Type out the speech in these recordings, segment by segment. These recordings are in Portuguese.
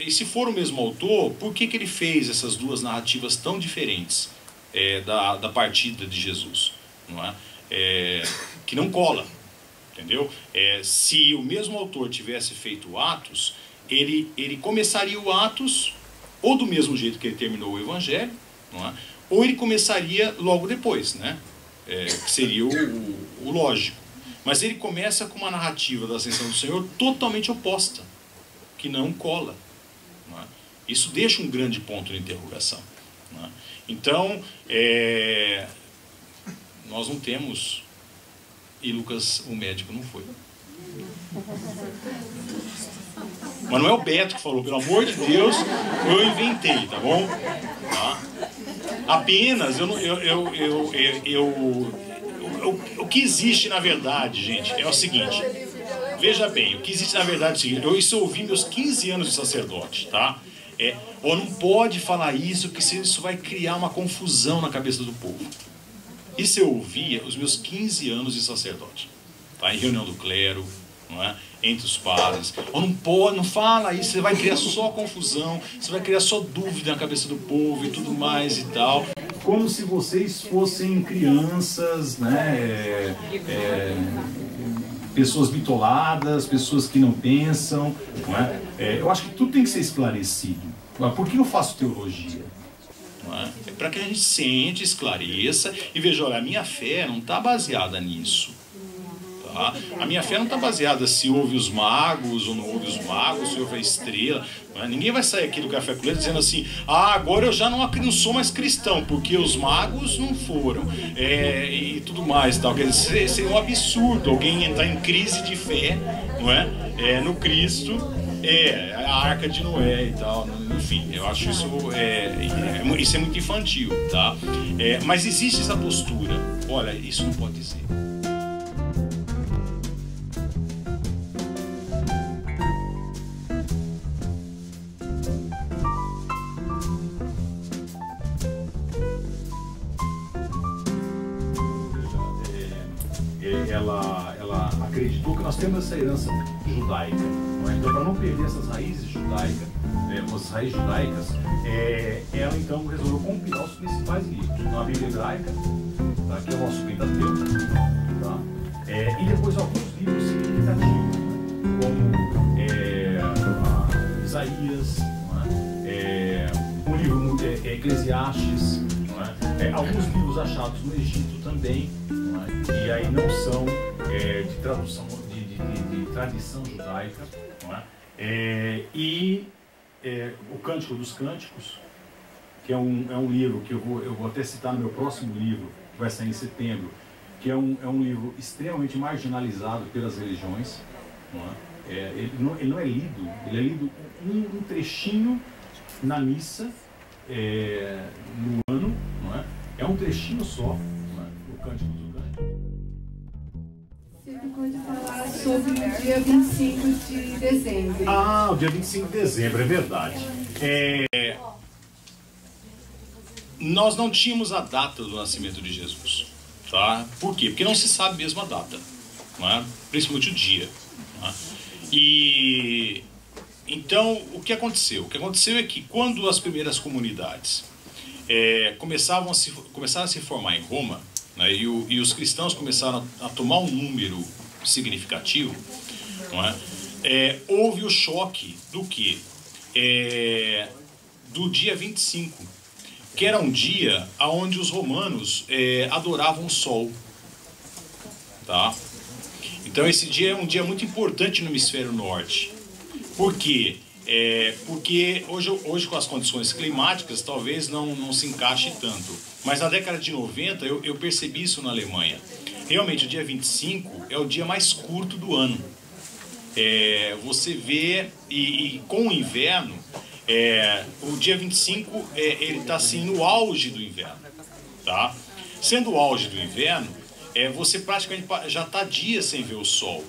e se for o mesmo autor, por que ele fez essas duas narrativas tão diferentes da partida de Jesus? Não é? Que não cola, entendeu? Se o mesmo autor tivesse feito Atos, ele começaria o Atos ou do mesmo jeito que ele terminou o Evangelho, não é? Ou ele começaria logo depois, né? Que seria o lógico. Mas ele começa com uma narrativa da ascensão do Senhor totalmente oposta, que não cola. Não é? Isso deixa um grande ponto de interrogação. Não é? Então, nós não temos... E Lucas, o médico, não foi. Mas não é o Beto que falou, pelo amor de Deus, eu inventei, tá bom? Tá? Apenas, o que existe na verdade, gente, é o seguinte. Veja bem, o que existe na verdade é o seguinte. Isso eu ouvi meus 15 anos de sacerdote, tá? Ou não pode falar isso, que isso vai criar uma confusão na cabeça do povo. Isso eu ouvia os meus 15 anos de sacerdote, tá? Em reunião do clero, não é? Entre os padres. Ou não pode, não fala isso, você vai criar só confusão, você vai criar só dúvida na cabeça do povo e tudo mais e tal. Como se vocês fossem crianças, né? Pessoas bitoladas, pessoas que não pensam, não é? Eu acho que tudo tem que ser esclarecido. Por que eu faço teologia? É para que a gente sente, esclareça e veja, olha, a minha fé não está baseada nisso. Tá? A minha fé não está baseada se houve os magos ou não houve os magos, se houve a estrela. Não é? Ninguém vai sair aqui do Café com Leite dizendo assim, agora eu já não sou mais cristão, porque os magos não foram, e tudo mais. Tal. Quer dizer, seria um absurdo alguém entrar em crise de fé, não é? No Cristo, a Arca de Noé e tal. Enfim, eu acho isso isso é muito infantil, tá? Mas existe essa postura. Olha, isso não pode ser. Ela acreditou que nós temos essa herança judaica, não é? Então, para não perder essas raízes judaicas, as raízes judaicas, ela então resolveu compilar os principais livros. Então, a Bíblia hebraica, tá? Que é o nosso Pentateuco, tá? E depois alguns livros significativos, né? Como Isaías, não é? Um livro Eclesiastes, não é? Alguns livros achados no Egito também, não é? E aí não são de tradução, de tradição judaica, não é? O Cântico dos Cânticos, que é um livro que eu vou até citar no meu próximo livro, que vai sair em setembro, que é um livro extremamente marginalizado pelas religiões, não é? Ele não é lido, ele é lido um trechinho na missa no ano, não é? É um trechinho só, não é? O Cântico dos Cânticos. Você ficou de falar sobre o dia 25 de dezembro. O dia 25 de dezembro, é verdade. Nós não tínhamos a data do nascimento de Jesus. Tá? Por quê? Porque não se sabe mesmo a data. Não é? Principalmente o dia. Não é? E então, o que aconteceu? O que aconteceu é que quando as primeiras comunidades começaram a se formar em Roma, né, e os cristãos começaram a tomar um número significativo, não é? Houve o choque do quê? Do dia 25, que era um dia onde os romanos adoravam o sol. Tá? Então esse dia é um dia muito importante no hemisfério norte. Por quê? Porque hoje com as condições climáticas talvez não se encaixe tanto. Mas na década de 90 eu percebi isso na Alemanha. Realmente o dia 25 é o dia mais curto do ano. Você vê, e com o inverno, o dia 25 ele está assim no auge do inverno. Tá? Sendo o auge do inverno, você praticamente já está dias sem ver o sol.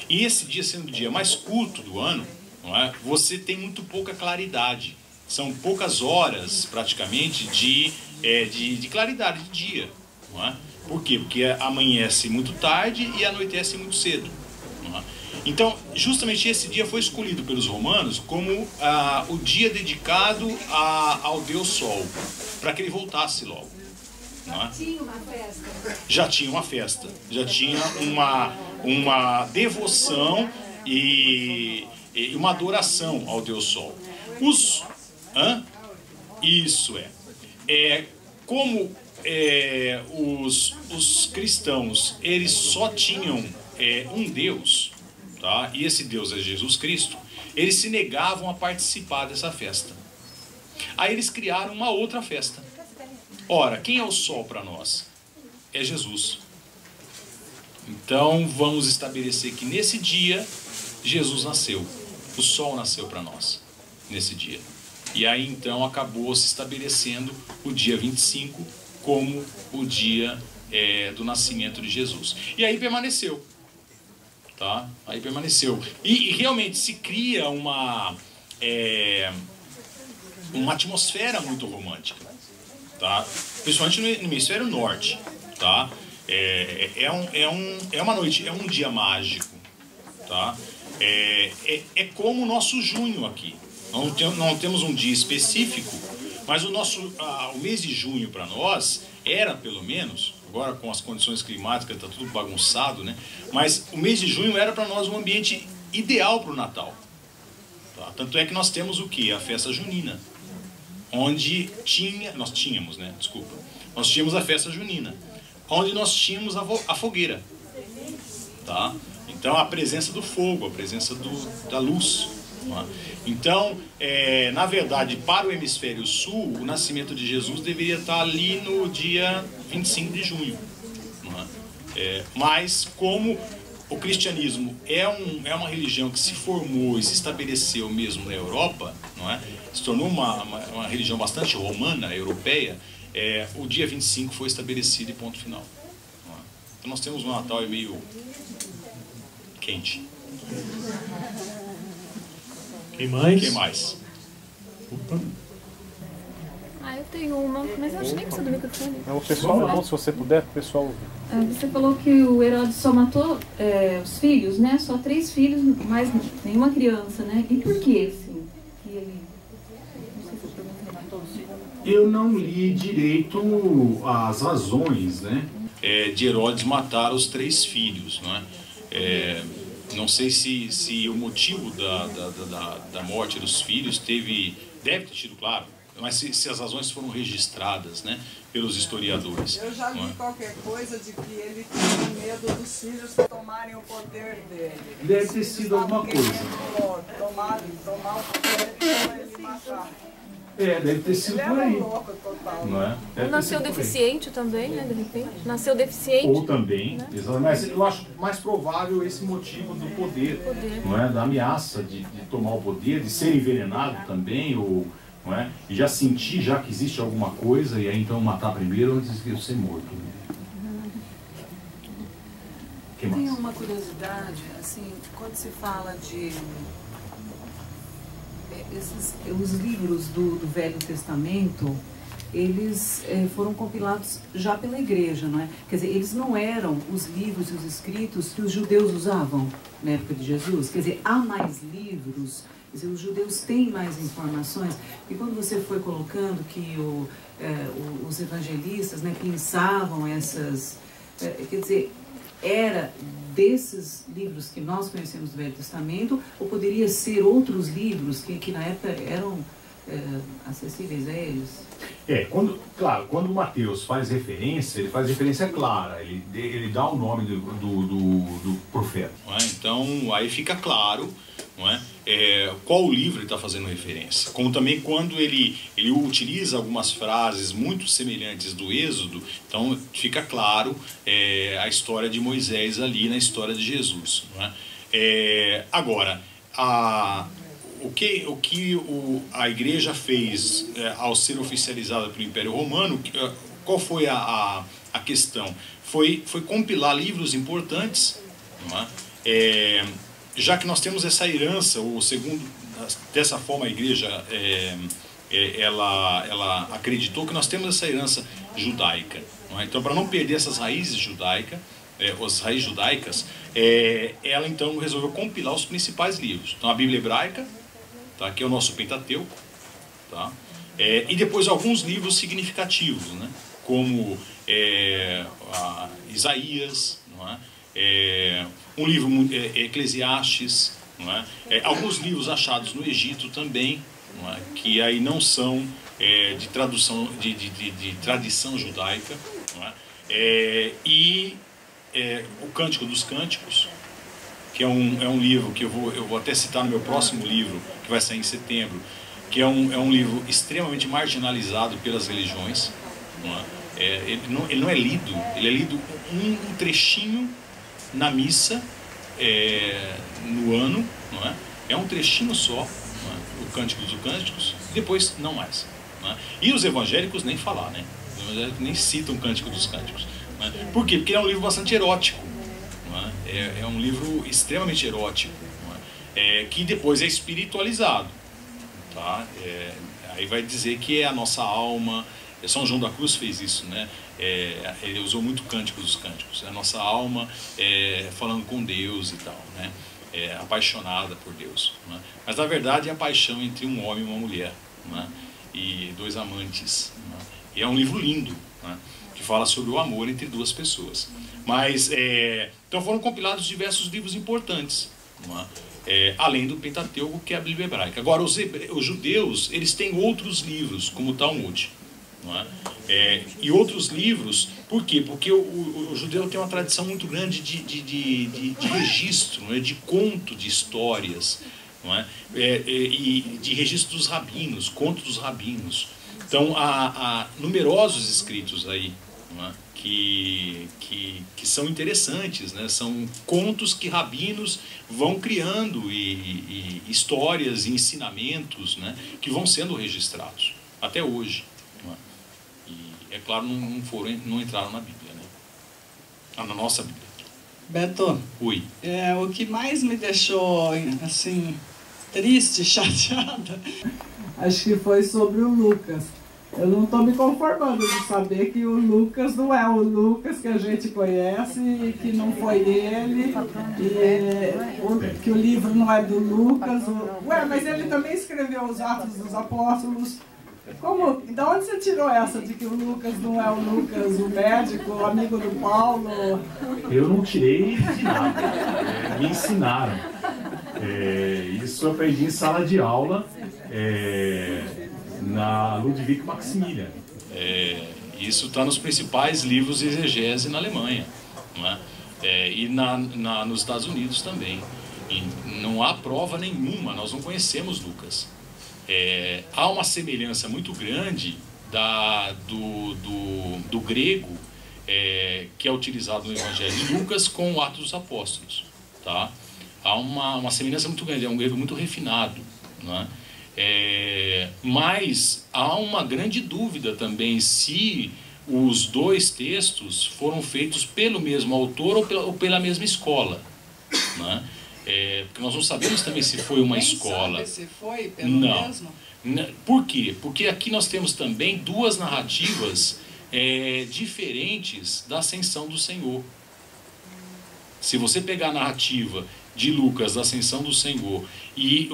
E esse dia sendo o dia mais curto do ano, não é? Você tem muito pouca claridade. São poucas horas, praticamente, de claridade de dia. Não é? Por quê? Porque amanhece muito tarde e anoitece muito cedo. Não é? Então, justamente esse dia foi escolhido pelos romanos como o dia dedicado ao Deus Sol, para que ele voltasse logo. Não é? Tinha uma festa. Já tinha uma festa, já tinha uma devoção e uma adoração ao Deus Sol. Isso como os cristãos, eles só tinham um Deus, tá? E esse Deus é Jesus Cristo, eles se negavam a participar dessa festa. Aí eles criaram uma outra festa. Ora, quem é o sol para nós? É Jesus. Então vamos estabelecer que nesse dia Jesus nasceu. O sol nasceu para nós nesse dia. E aí então acabou se estabelecendo o dia 25 como o dia do nascimento de Jesus. E aí permaneceu. Tá? Aí permaneceu. E realmente se cria uma atmosfera muito romântica. Tá? Principalmente no hemisfério norte. Tá? É uma noite, é um dia mágico. Tá? É como o nosso junho aqui. Não temos um dia específico, mas o mês de junho para nós era, pelo menos, agora com as condições climáticas está tudo bagunçado, né? Mas o mês de junho era para nós um ambiente ideal para o Natal. Tá? Tanto é que nós temos o quê? A festa junina, onde nós tínhamos a festa junina, onde nós tínhamos a fogueira. Tá? Então a presença do fogo, a presença da luz. Então, na verdade, para o hemisfério sul, o nascimento de Jesus deveria estar ali no dia 25 de junho. Mas como o cristianismo é uma religião que se formou e se estabeleceu mesmo na Europa, não é? Se tornou uma religião bastante romana, europeia, o dia 25 foi estabelecido e ponto final. Então nós temos um Natal meio quente. Quem mais? Quem mais? Opa. Eu tenho uma, mas eu acho que nem precisa do microfone. O pessoal, não, se você puder, o pessoal ouvir. Você falou que o Herodes só matou os filhos, né? Só 3 filhos, mas nenhuma criança, né? E por que, assim? Que ele... Não sei se eu perguntei, matou os filhos. Eu não li direito as razões, né? De Herodes matar os 3 filhos, não é? Não sei se o motivo da morte dos filhos deve ter tido, claro, mas se as razões foram registradas, né, pelos historiadores. Eu já vi qualquer coisa de que ele tinha medo dos filhos tomarem o poder dele. Deve ter sido alguma coisa. Tomar o poder e ele matar. Deve ter sido por aí. Não é? Ou nasceu deficiente também, né, de repente. Nasceu deficiente. Ou também, né? Mas eu acho mais provável esse motivo do poder. Não é? Da ameaça de tomar o poder, de ser envenenado também, ou, não é? E já sentir já que existe alguma coisa, e aí então matar primeiro antes de eu ser morto. Que mais? Tem uma curiosidade, assim, quando se fala de... os livros do Velho Testamento, eles foram compilados já pela igreja, não é? Quer dizer, eles não eram os livros e os escritos que os judeus usavam na época de Jesus. Quer dizer, há mais livros, quer dizer, os judeus têm mais informações. E quando você foi colocando que os evangelistas, né, pensavam essas... quer dizer, era desses livros que nós conhecemos do Velho Testamento, ou poderia ser outros livros que na época eram acessíveis a eles? Quando Mateus faz referência, ele faz referência clara, ele dá o nome do profeta. Não é? Então, aí fica claro, não é? Qual livro ele está fazendo referência. Como também quando ele utiliza algumas frases muito semelhantes do Êxodo, então fica claro a história de Moisés ali na história de Jesus. Não é? Agora, o que a igreja fez ao ser oficializada pelo Império Romano, qual foi a questão? Foi compilar livros importantes, não é? Já que nós temos essa herança, ou segundo, dessa forma a igreja ela acreditou que nós temos essa herança judaica. Não é? Então, para não perder essas raízes judaicas, as raízes judaicas, ela então resolveu compilar os principais livros. Então a Bíblia hebraica, tá, que é o nosso Pentateuco, tá, e depois alguns livros significativos, né, como Isaías, não é? Um livro Eclesiastes, não é? Alguns livros achados no Egito também, não é? Que aí não são de tradução de tradição judaica, não é? O Cântico dos Cânticos, que é um livro que eu vou até citar no meu próximo livro, que vai sair em setembro, que é um livro extremamente marginalizado pelas religiões, não é? Ele não é lido, ele é lido um trechinho na missa no ano, não é? É um trechinho só, não é? O Cântico dos Cânticos, e depois não mais. Não é? E os evangélicos nem falar, né? Os evangélicos nem citam o Cântico dos Cânticos. Não é? Por quê? Porque é um livro bastante erótico. Não é? É um livro extremamente erótico, não é? Que depois é espiritualizado. Tá? Aí vai dizer que é a nossa alma. São João da Cruz fez isso, né? Ele usou muito Cântico dos Cânticos. A nossa alma falando com Deus e tal, né? Apaixonada por Deus. Né? Mas na verdade é a paixão entre um homem e uma mulher, né? E dois amantes. Né? E é um livro lindo, né? Que fala sobre o amor entre duas pessoas. Mas então foram compilados diversos livros importantes, não é? Além do Pentateuco, que é a Bíblia hebraica. Agora os judeus, eles têm outros livros, como o Talmud. Não é? E outros livros, por quê? Porque o judeu tem uma tradição muito grande de registro, não é? De conto de histórias, não é? E de registro dos rabinos, conto dos rabinos. Então há numerosos escritos aí, não é? Que são interessantes, né? São contos que rabinos vão criando e histórias e ensinamentos, né? Que vão sendo registrados até hoje. É claro, não entraram na Bíblia, né? Na nossa Bíblia. Beto, Oi. O que mais me deixou, assim, triste, chateada, acho que foi sobre o Lucas. Eu não estou me conformando de saber que o Lucas não é o Lucas que a gente conhece, que não foi ele, que o livro não é do Lucas. Mas ele também escreveu os Atos dos Apóstolos. Como? De onde você tirou essa de que o Lucas não é o Lucas, o médico, o amigo do Paulo? Eu não tirei de nada, me ensinaram. Isso eu aprendi em sala de aula, na Ludwig Maximilian. Isso está nos principais livros de exegese na Alemanha, não é? E nos Estados Unidos também. E não há prova nenhuma, nós não conhecemos Lucas. Há uma semelhança muito grande do grego que é utilizado no Evangelho de Lucas com o Atos dos Apóstolos, tá? Há uma semelhança muito grande, é um grego muito refinado, né? Mas há uma grande dúvida também se os dois textos foram feitos pelo mesmo autor ou pela mesma escola, né? Porque nós não sabemos também se foi uma escola. Sabe se foi pelo mesmo? Por quê? Porque aqui nós temos também duas narrativas diferentes da ascensão do Senhor. Se você pegar a narrativa de Lucas da ascensão do Senhor e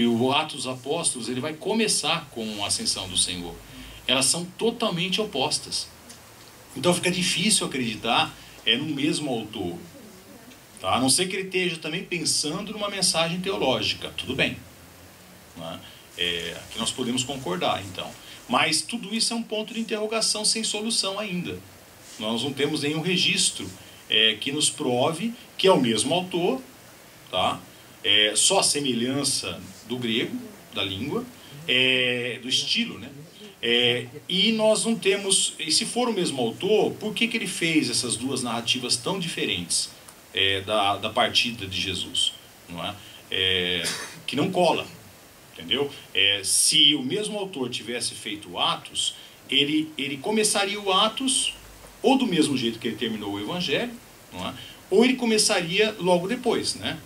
o Atos dos Apóstolos, ele vai começar com a ascensão do Senhor. Elas são totalmente opostas. Então fica difícil acreditar no mesmo autor. Tá? A não ser que ele esteja também pensando numa mensagem teológica. Tudo bem. Né? Aqui nós podemos concordar, então. Mas tudo isso é um ponto de interrogação sem solução ainda. Nós não temos nenhum registro que nos prove que é o mesmo autor, tá? Só a semelhança do grego, da língua, do estilo, né? E nós não temos... E se for o mesmo autor, por que ele fez essas duas narrativas tão diferentes da partida de Jesus? Não é? Que não cola, entendeu? Se o mesmo autor tivesse feito Atos, ele começaria o Atos ou do mesmo jeito que ele terminou o Evangelho, não é? Ou ele começaria logo depois, né?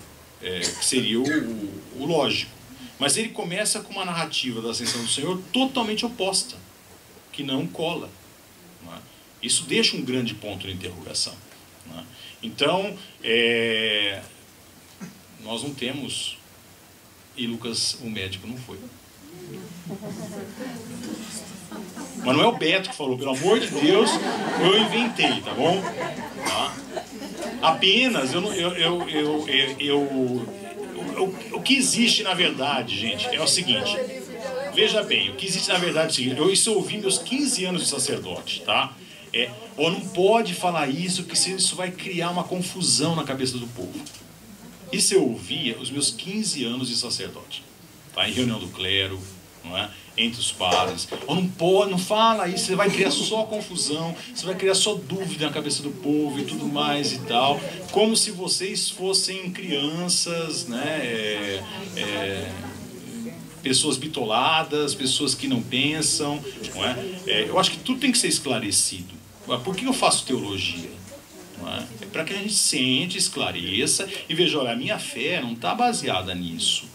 Que seria o lógico. Mas ele começa com uma narrativa da ascensão do Senhor totalmente oposta, que não cola. Não é? Isso deixa um grande ponto de interrogação. Não é? Então, nós não temos, e Lucas, o médico, não foi. Mas não é o Beto que falou, pelo amor de Deus, eu inventei, tá bom? Tá? Apenas, o que existe na verdade, gente, é o seguinte. Veja bem, o que existe na verdade é o seguinte. Isso eu ouvi meus 15 anos de sacerdote, tá? Ou não pode falar isso, que isso vai criar uma confusão na cabeça do povo. Isso eu ouvia os meus 15 anos de sacerdote, tá? Em reunião do clero, não é? Entre os padres. Ou não pode, não fala isso, você vai criar só confusão, você vai criar só dúvida na cabeça do povo e tudo mais e tal, como se vocês fossem crianças, né? Pessoas bitoladas, pessoas que não pensam, não é? Eu acho que tudo tem que ser esclarecido. Por que eu faço teologia? É para que a gente sente, esclareça e veja, olha, a minha fé não está baseada nisso.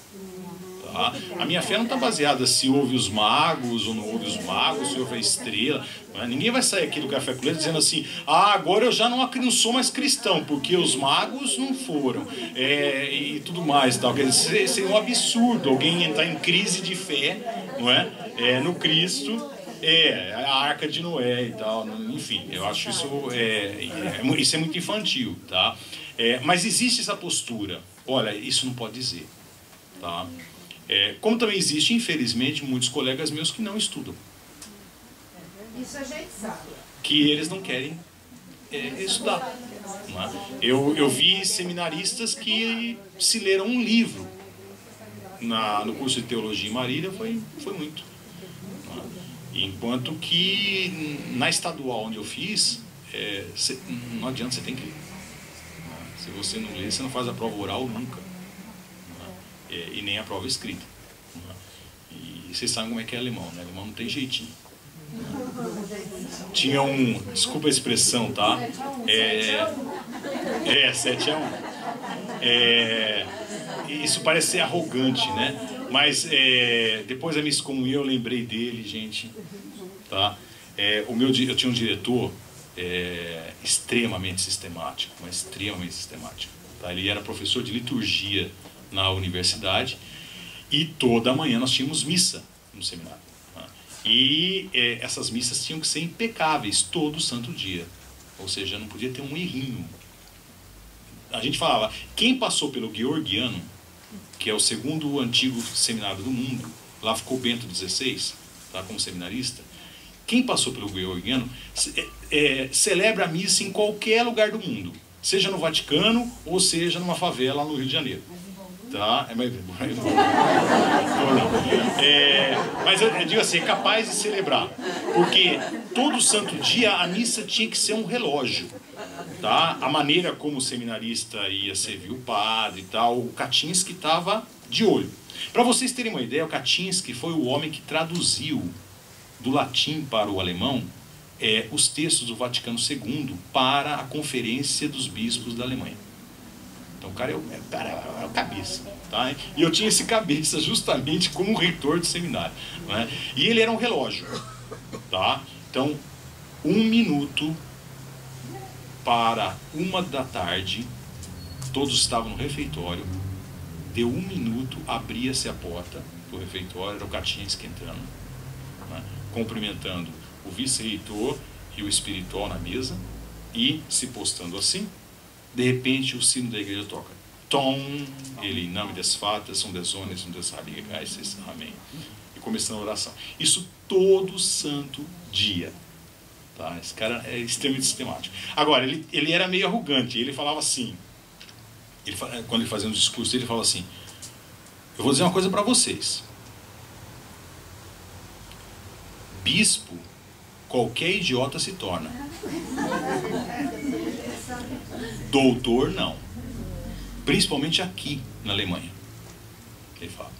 Tá? A minha fé não está baseada se ouve os magos ou não ouve os magos, se ouve a estrela. Ninguém vai sair aqui do Café com Leite dizendo assim, agora eu já não sou mais cristão, porque os magos não foram, e tudo mais. Tal. Quer dizer, seria um absurdo alguém entrar em crise de fé, não é? No Cristo, a Arca de Noé e tal. Enfim, eu acho isso, isso é muito infantil. Tá? Mas existe essa postura. Olha, isso não pode dizer. Tá? Como também existe, infelizmente, muitos colegas meus que não estudam. Isso a gente sabe. Que eles não querem estudar. Não é? Eu vi seminaristas que se leram um livro no curso de Teologia em Marília, foi muito. Não é? Enquanto que na estadual onde eu fiz, não adianta, você tem que ler. Se você não ler, você não faz a prova oral nunca. E nem a prova escrita. E vocês sabem como é que é alemão, né? Alemão não tem jeitinho. Tinha desculpa a expressão, tá? 7-1. Isso parece ser arrogante, né? Mas depois da minha excomunhão eu lembrei dele, gente. Tá? Eu tinha um diretor extremamente sistemático, mas extremamente sistemático. Tá? Ele era professor de liturgia na universidade e toda manhã nós tínhamos missa no seminário. E essas missas tinham que ser impecáveis todo santo dia. Ou seja, não podia ter um errinho. A gente falava, quem passou pelo Georgiano, que é o segundo antigo seminário do mundo, lá ficou Bento XVI, tá, como seminarista, quem passou pelo Georgiano celebra a missa em qualquer lugar do mundo, seja no Vaticano ou seja numa favela no Rio de Janeiro. Tá? Mas eu digo assim, é capaz de celebrar, porque todo santo dia a missa tinha que ser um relógio, tá? A maneira como o seminarista ia servir o padre e tal, o Kaczynski estava de olho. Para vocês terem uma ideia, o Kaczynski foi o homem que traduziu do latim para o alemão os textos do Vaticano II para a Conferência dos Bispos da Alemanha. Então o cara é o cabeça, tá? E eu tinha esse cabeça justamente como reitor do seminário, né? E ele era um relógio, tá? Então 1 minuto para 1h, todos estavam no refeitório, deu 1 minuto, abria-se a porta do refeitório, era o Kaczynski entrando, né? Cumprimentando o vice-reitor e o espiritual na mesa e se postando assim. De repente o sino da igreja toca. Tom, ele em nome des Vaters, um des Sohnes, um des Heiligen Geistes, amém. E começando a oração. Isso todo santo dia. Tá? Esse cara é extremamente sistemático. Agora, ele era meio arrogante. Ele falava assim, quando ele fazia um discurso, ele falava assim, eu vou dizer uma coisa para vocês. Bispo, qualquer idiota se torna. Doutor, não. Principalmente aqui na Alemanha. Ele fala.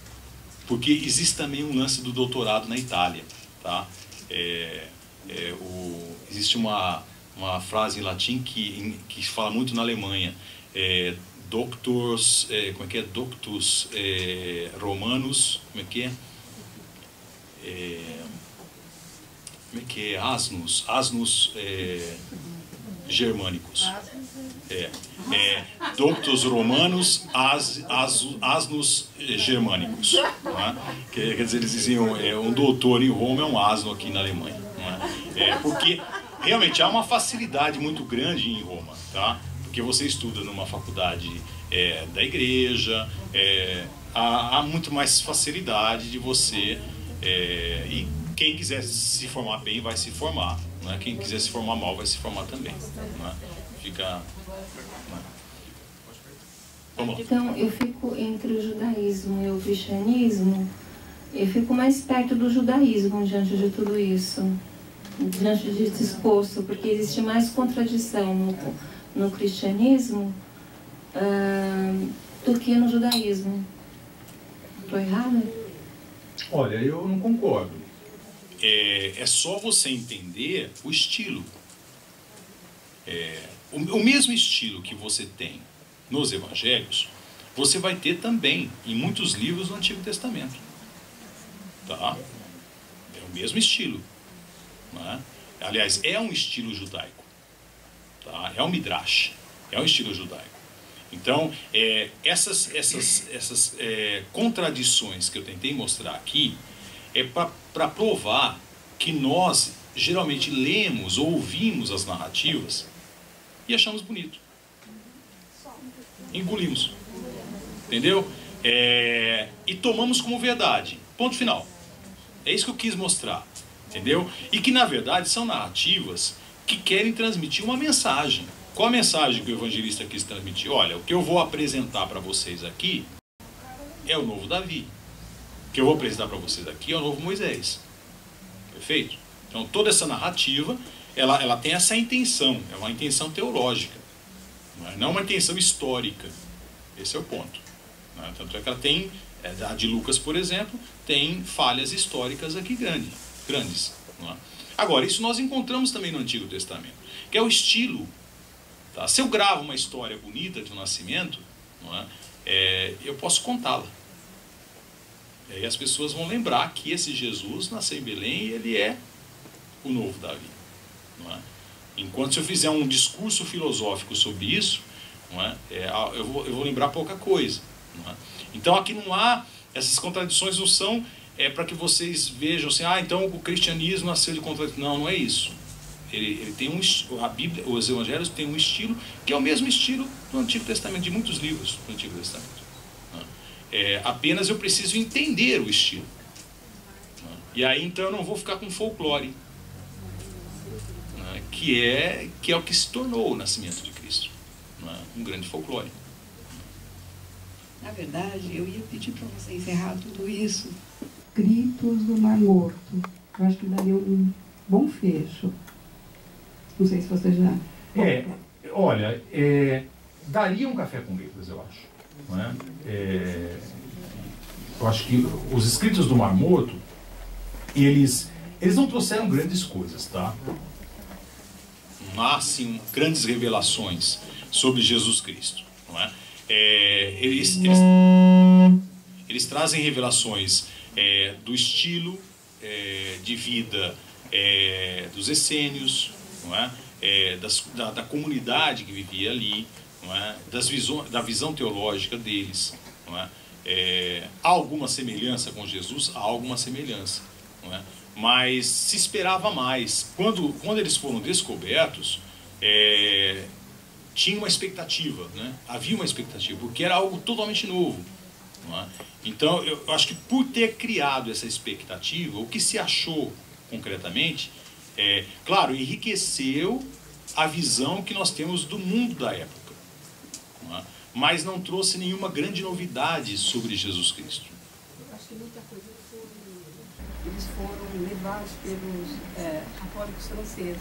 Porque existe também um lance do doutorado na Itália. Tá? Existe uma frase em latim que fala muito na Alemanha. Doctus, como é que é? Doctus Romanus, como é que é? Como é que é? Asnus, germânicos. Doctos romanos, asnos germânicos. Não é? Quer dizer, eles diziam, um doutor em Roma é um asno aqui na Alemanha. Não é? Porque realmente há uma facilidade muito grande em Roma, tá? Porque você estuda numa faculdade da igreja, há muito mais facilidade de você, e quem quiser se formar bem vai se formar, não é? Quem quiser se formar mal vai se formar também, não é? Fica... Vamos lá. Então, eu fico entre o judaísmo e o cristianismo, eu fico mais perto do judaísmo diante de tudo isso, diante desse exposto, porque existe mais contradição no cristianismo do que no judaísmo. Estou errada? Olha, eu não concordo. É só você entender o estilo. O mesmo estilo que você tem nos evangelhos, você vai ter também em muitos livros do Antigo Testamento. Tá? É o mesmo estilo. Não é? Aliás, é um estilo judaico. Tá? É um midrash. É um estilo judaico. Então, essas contradições que eu tentei mostrar aqui é para provar que nós geralmente lemos ou ouvimos as narrativas e achamos bonito. Engolimos. Entendeu? E tomamos como verdade. Ponto final. É isso que eu quis mostrar. Entendeu? E que na verdade são narrativas que querem transmitir uma mensagem. Qual a mensagem que o evangelista quis transmitir? Olha, o que eu vou apresentar para vocês aqui é o novo Davi. O que eu vou apresentar para vocês aqui é o novo Moisés. Perfeito? Então toda essa narrativa, ela tem essa intenção. É uma intenção teológica. Não uma intenção histórica. Esse é o ponto. Tanto é que ela tem, a de Lucas, por exemplo, tem falhas históricas aqui grandes. Não é? Agora, isso nós encontramos também no Antigo Testamento, que é o estilo. Tá? Se eu gravo uma história bonita de um nascimento, não é? Eu posso contá-la. E as pessoas vão lembrar que esse Jesus nasceu em Belém e ele é o novo Davi. Não é? Enquanto se eu fizer um discurso filosófico sobre isso, não é? Eu vou lembrar pouca coisa. Não é? Então aqui não há, essas contradições não são para que vocês vejam assim, então o cristianismo nasceu de contradição. Não, não é isso. Ele tem a Bíblia, os evangelhos têm um estilo que é o mesmo estilo do Antigo Testamento, de muitos livros do Antigo Testamento. Apenas eu preciso entender o estilo. E aí então eu não vou ficar com folclore, que é o que se tornou o nascimento de Cristo, um grande folclore. Na verdade, eu ia pedir para você encerrar tudo isso. Gritos do Mar Morto. Eu acho que daria um bom fecho. Não sei se você já... Olha, daria um café com letras, eu acho. Não é? Eu acho que os escritos do Mar Morto, eles não trouxeram grandes coisas, tá? Não há, assim, grandes revelações sobre Jesus Cristo, não é? Eles trazem revelações do estilo de vida dos essênios, não é? Da comunidade que vivia ali, não é? Da visão teológica deles, não é? Há alguma semelhança com Jesus? Há alguma semelhança, não é? Mas se esperava mais. Quando eles foram descobertos, tinha uma expectativa, né? Havia uma expectativa, porque era algo totalmente novo, não é? Então eu acho que por ter criado essa expectativa, o que se achou concretamente, claro, enriqueceu a visão que nós temos do mundo da época, não é? Mas não trouxe nenhuma grande novidade sobre Jesus Cristo. Eu acho que muita coisa eles foram levados pelos católicos franceses.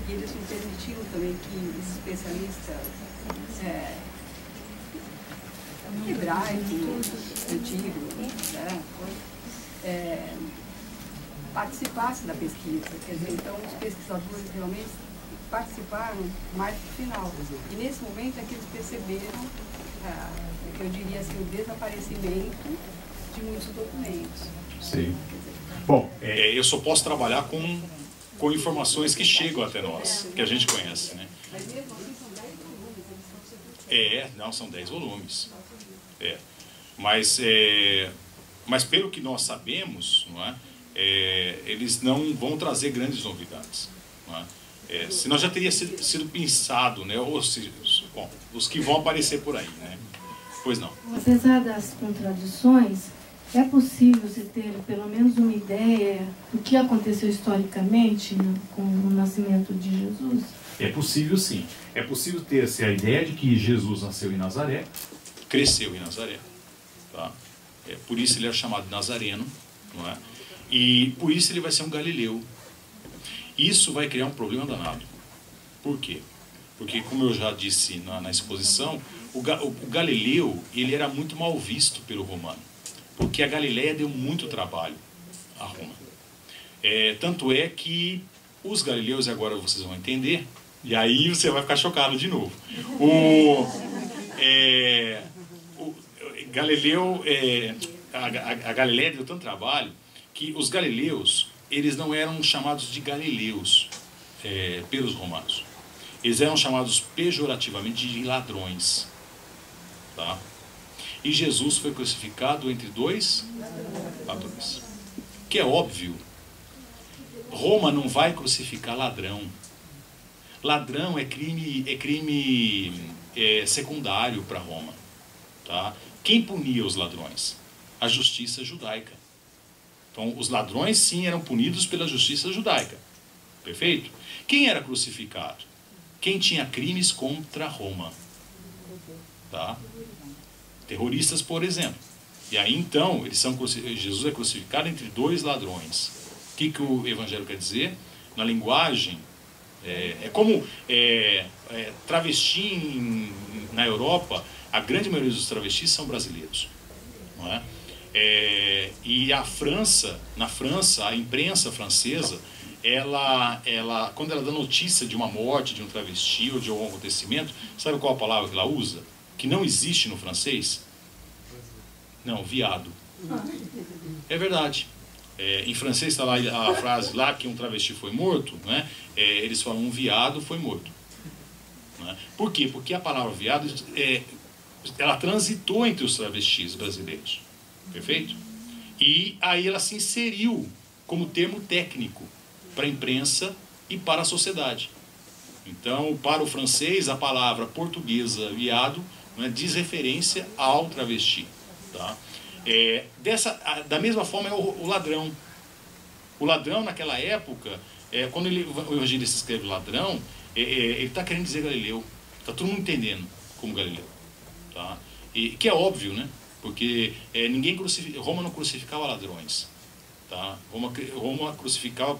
E eles não permitiram também que os especialistas hebraicos, antigos, participassem da pesquisa. Quer dizer, então os pesquisadores realmente participaram mais do final. E nesse momento é que eles perceberam, eu diria assim, o desaparecimento de muitos documentos. Sim. Bom, eu só posso trabalhar com com informações que chegam até nós, que a gente conhece, né? Não, são 10 volumes. Mas pelo que nós sabemos, não é? Eles não vão trazer grandes novidades, não é? Senão já teria sido pensado, né? Ou seja, bom, os que vão aparecer por aí, né? Pois não. Apesar das contradições, é possível se ter pelo menos uma ideia do que aconteceu historicamente com o nascimento de Jesus? É possível, sim. É possível ter-se a ideia de que Jesus nasceu em Nazaré. Cresceu em Nazaré. Tá? Por isso ele é chamado Nazareno, não é? E por isso ele vai ser um galileu. Isso vai criar um problema danado. Por quê? Porque, como eu já disse na exposição, o galileu ele era muito mal visto pelo romano. Porque a Galileia deu muito trabalho a Roma. Tanto é que os galileus, agora vocês vão entender, e aí você vai ficar chocado de novo. A Galileia deu tanto trabalho que os galileus, eles não eram chamados de galileus pelos romanos. Eles eram chamados pejorativamente de ladrões. Tá? E Jesus foi crucificado entre 2 ladrões. Que é óbvio. Roma não vai crucificar ladrão. Ladrão é crime secundário para Roma. Tá? Quem punia os ladrões? A justiça judaica. Então, os ladrões, sim, eram punidos pela justiça judaica. Perfeito? Quem era crucificado? Quem tinha crimes contra Roma. Tá? Terroristas, por exemplo. E aí, então, Jesus é crucificado entre 2 ladrões. O que o Evangelho quer dizer? Na linguagem, como travesti na Europa, a grande maioria dos travestis são brasileiros. Não é? E na França, a imprensa francesa, quando ela dá notícia de uma morte de um travesti ou de algum acontecimento, sabe qual a palavra que ela usa? Que não existe no francês? Não, viado. É verdade. Em francês está lá a frase lá que um travesti foi morto, né? Eles falam um viado foi morto. Né? Por quê? Porque a palavra viado ela transitou entre os travestis brasileiros. Perfeito? E aí ela se inseriu como termo técnico para a imprensa e para a sociedade. Então, para o francês, a palavra portuguesa viado, né, diz referência ao travesti. Tá? Da mesma forma é o ladrão. O ladrão, naquela época, quando o evangelista escreve ladrão, ele está querendo dizer galileu. Está todo mundo entendendo como galileu. Tá? Que é óbvio, né? Porque Roma não crucificava ladrões. Tá? Roma crucificava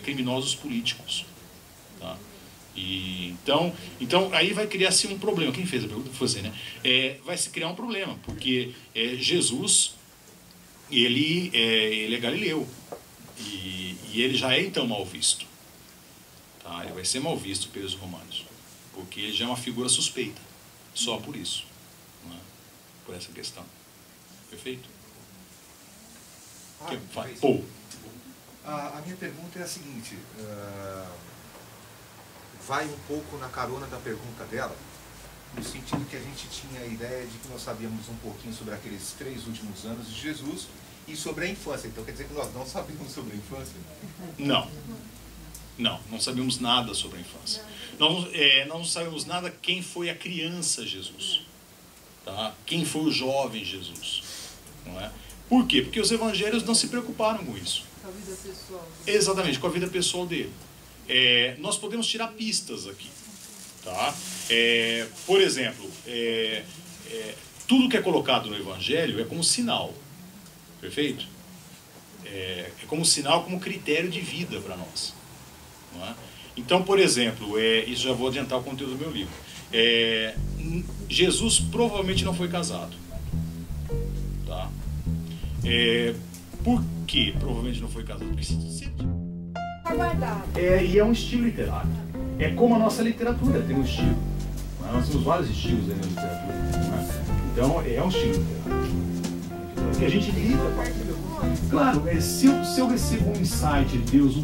criminosos políticos. Tá? Então aí vai criar-se um problema. Quem fez a pergunta? Foi você, né? Vai se criar um problema, porque Jesus, ele é galileu. E ele já é então mal visto. Tá? Ele vai ser mal visto pelos romanos. Porque ele já é uma figura suspeita. Só por isso. Né? Por essa questão. Perfeito? A minha pergunta é a seguinte. Vai um pouco na carona da pergunta dela, no sentido que a gente tinha a ideia de que nós sabíamos um pouquinho sobre aqueles 3 últimos anos de Jesus e sobre a infância. Então quer dizer que nós não sabíamos sobre a infância? Não sabíamos nada sobre a infância. Nós não sabemos nada quem foi a criança Jesus. Tá? Quem foi o jovem Jesus. Não é? Por quê? Porque os evangelhos não se preocuparam com isso. Com a vida pessoal. Exatamente, com a vida pessoal dele. Nós podemos tirar pistas aqui. Tá? Por exemplo, tudo que é colocado no evangelho é como sinal. Perfeito? É como sinal, como critério de vida para nós. Não é? Então, por exemplo, isso já vou adiantar o conteúdo do meu livro. Jesus provavelmente não foi casado. Tá? Por que provavelmente não foi casado? Porque e é um estilo literário. É como a nossa literatura tem um estilo. Né? Nós temos vários estilos aí na literatura. Né? Então, é um estilo literário. Que a gente lida. Claro, se eu recebo um insight de Deus,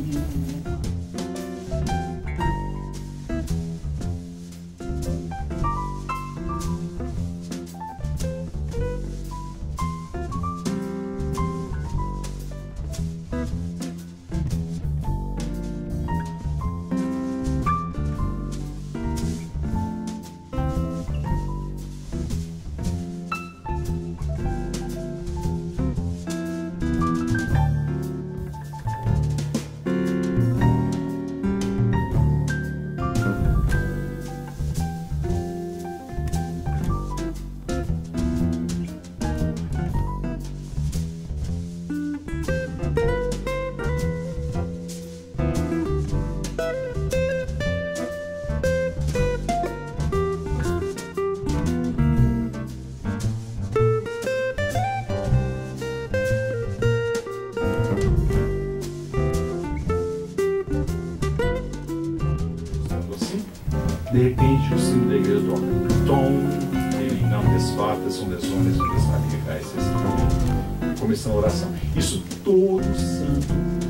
De repente o sino da igreja toca. Tom, ele não desfarta, são desonras, não desmaria, começando a oração. Isso todo santo